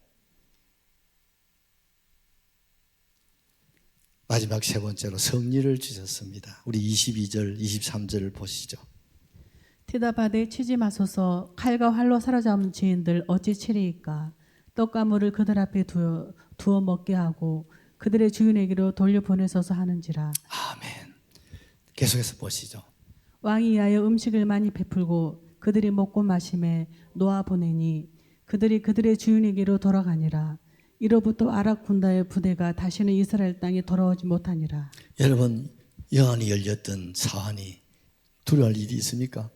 Speaker 1: 마지막 세 번째로 섭리를 주셨습니다. 우리 22절, 23절을 보시죠.
Speaker 2: 대답하되 치지 마소서. 칼과 활로 사로잡은 죄인들 어찌 치리이까. 떡과 물을 그들 앞에 두어 먹게 하고 그들의 주인에게로 돌려보내소서 하는지라.
Speaker 1: 아멘. 계속해서 보시죠.
Speaker 2: 왕이 이하여 음식을 많이 베풀고 그들이 먹고 마심에 놓아 보내니 그들이 그들의 주인에게로 돌아가니라. 이로부터 아락 군다의 부대가 다시는 이스라엘 땅에 돌아오지 못하니라.
Speaker 1: 여러분, 영안이 열렸던 사환이 두려워할 일이 있습니까?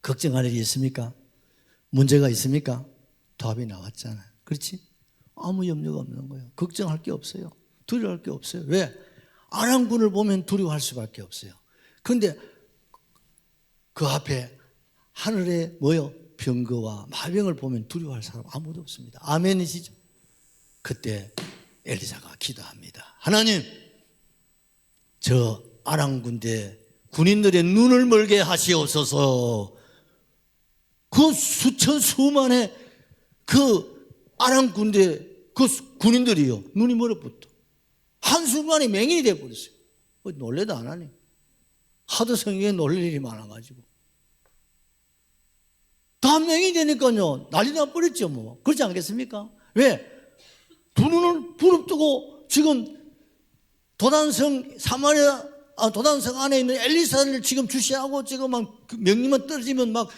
Speaker 1: 걱정할 일이 있습니까? 문제가 있습니까? 답이 나왔잖아요. 그렇지? 아무 염려가 없는 거예요. 걱정할 게 없어요. 두려워할 게 없어요. 왜? 아람군을 보면 두려워할 수밖에 없어요. 그런데 그 앞에 하늘의 뭐요? 병거와 마병을 보면 두려워할 사람 아무도 없습니다. 아멘이시죠? 그때 엘리사가 기도합니다. 하나님, 저 아람 군대 군인들의 눈을 멀게 하시옵소서. 그 수천 수만의 그 아람 군대 그 군인들이요, 눈이 멀어붙어 한순간에 맹인이 되어버렸어요. 놀래도 안 하네. 하도 성경에 놀랄 일이 많아가지고 다 맹인이 되니까요 난리 나버렸죠. 뭐 그렇지 않겠습니까? 왜? 두 눈을 부릅뜨고 지금 도단성 도단성 안에 있는 엘리사를 지금 주시하고 지금 막 명령만 떨어지면 막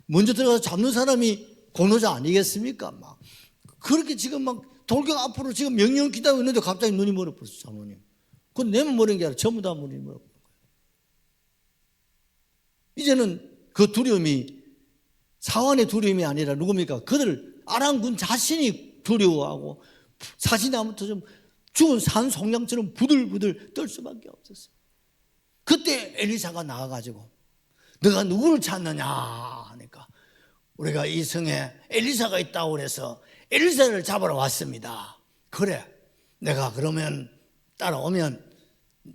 Speaker 1: 먼저 들어가서 잡는 사람이 공로자 아니겠습니까? 막 그렇게 지금 막 돌격 앞으로 지금 명령 기다리고 있는데 갑자기 눈이 멀어버렸어, 장로님. 그건 내만 멀은 게 아니라 전부 다 눈이 멀어버린 거예요. 이제는 그 두려움이 사환의 두려움이 아니라 누굽니까? 그들 아람군 자신이 두려워하고 사시나무터 좀 죽은 산송량처럼 부들부들 떨 수밖에 없었어요. 그때 엘리사가 나와가지고 너가 누구를 찾느냐 하니까 우리가 이 성에 엘리사가 있다고 그래서 엘리사를 잡으러 왔습니다. 그래, 내가 그러면 따라오면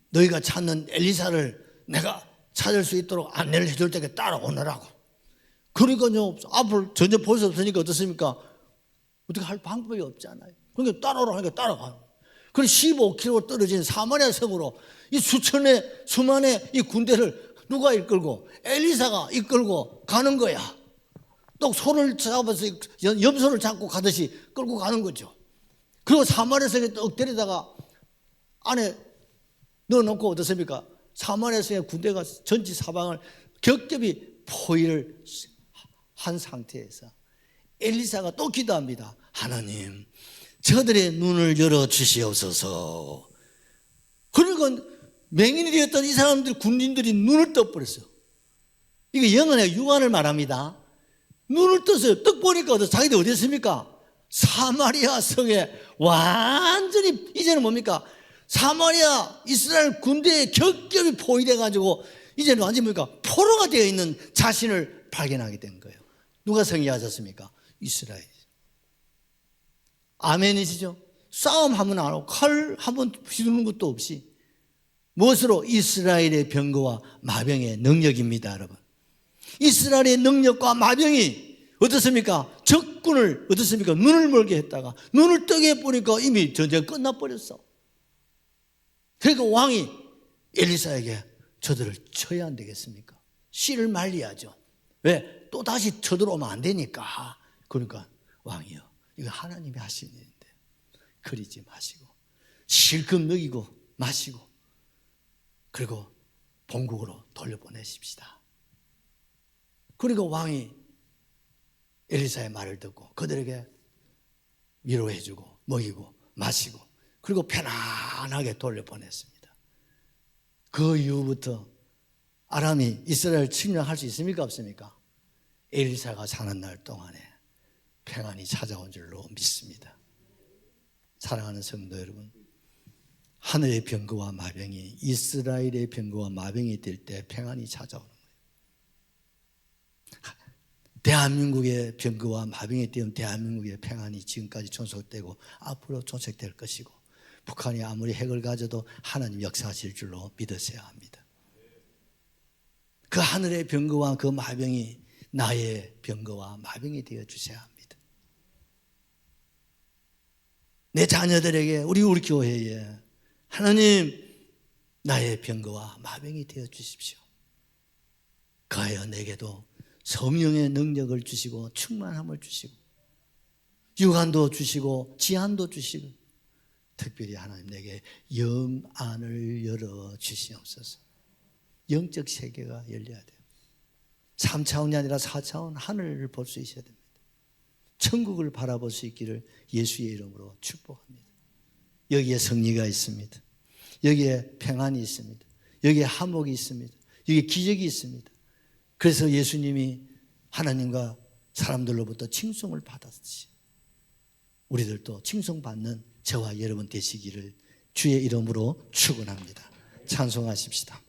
Speaker 1: 너희가 찾는 엘리사를 내가 찾을 수 있도록 안내를 해줄 때까지 따라오느라고. 그러니까요, 앞을 전혀 볼 수 없으니까 어떻습니까? 어떻게 할 방법이 없잖아요. 그러니까 따라오라 하니까 따라가는 거예요. 그래서 15km 떨어진 사마리아 성으로 이 수만의 이 군대를 누가 이끌고? 엘리사가 이끌고 가는 거야. 또 손을 잡아서 염소를 잡고 가듯이 끌고 가는 거죠. 그리고 사마리아 성에 떡 데리다가 안에 넣어놓고 어떻습니까? 사마리아 성의 군대가 전지 사방을 겹겹이 포위를 한 상태에서 엘리사가 또 기도합니다. 하나님, 저들의 눈을 열어주시옵소서. 그러니까 맹인이 되었던 이 사람들, 군인들이 눈을 떠버렸어요. 이게 영어의 유관을 말합니다. 눈을 떴어요. 떡 보니까 자기들 어디 있습니까? 사마리아 성에 완전히, 이제는 뭡니까? 사마리아 이스라엘 군대에 겹겹이 포위돼가지고 이제는 완전히 뭡니까? 포로가 되어 있는 자신을 발견하게 된 거예요. 누가 승리하셨습니까? 이스라엘. 아멘이시죠? 싸움 한번 안 하고 칼 한번 휘두르는 것도 없이 무엇으로? 이스라엘의 병거와 마병의 능력입니다, 여러분. 이스라엘의 능력과 마병이 어떻습니까? 적군을 어떻습니까? 눈을 멀게 했다가 눈을 뜨게 해보니까 이미 전쟁 끝나버렸어. 그러니까 왕이 엘리사에게 저들을 쳐야 안 되겠습니까? 씨를 말려야죠. 왜? 또 다시 쳐들어오면 안 되니까. 그러니까 왕이요, 이거 하나님이 하신 일인데 그리지 마시고 실컷 먹이고 마시고 그리고 본국으로 돌려보내십시다. 그리고 왕이 엘리사의 말을 듣고 그들에게 위로해주고 먹이고 마시고 그리고 편안하게 돌려보냈습니다. 그 이후부터 아람이 이스라엘 침략할 수 있습니까? 없습니까? 엘리사가 사는 날 동안에 평안이 찾아온 줄로 믿습니다. 사랑하는 성도 여러분, 하늘의 병거와 마병이 이스라엘의 병거와 마병이 될 때 평안이 찾아오는 거예요. 대한민국의 병거와 마병이 되면 대한민국의 평안이 지금까지 존속되고 앞으로 존속될 것이고 북한이 아무리 핵을 가져도 하나님 역사하실 줄로 믿으셔야 합니다. 그 하늘의 병거와 그 마병이 나의 병거와 마병이 되어 주셔야 합니다. 내 자녀들에게 우리 교회에 하나님 나의 병거와 마병이 되어 주십시오. 그하여 내게도 성령의 능력을 주시고 충만함을 주시고 유관도 주시고 지한도 주시고 특별히 하나님 내게 영안을 열어 주시옵소서. 영적 세계가 열려야 돼요. 3차원이 아니라 4차원 하늘을 볼 수 있어야 됩니다. 천국을 바라볼 수 있기를 예수의 이름으로 축복합니다. 여기에 승리가 있습니다. 여기에 평안이 있습니다. 여기에 화목이 있습니다. 여기에 기적이 있습니다. 그래서 예수님이 하나님과 사람들로부터 칭송을 받았듯이 우리들도 칭송받는 저와 여러분 되시기를 주의 이름으로 축원합니다. 찬송하십시다.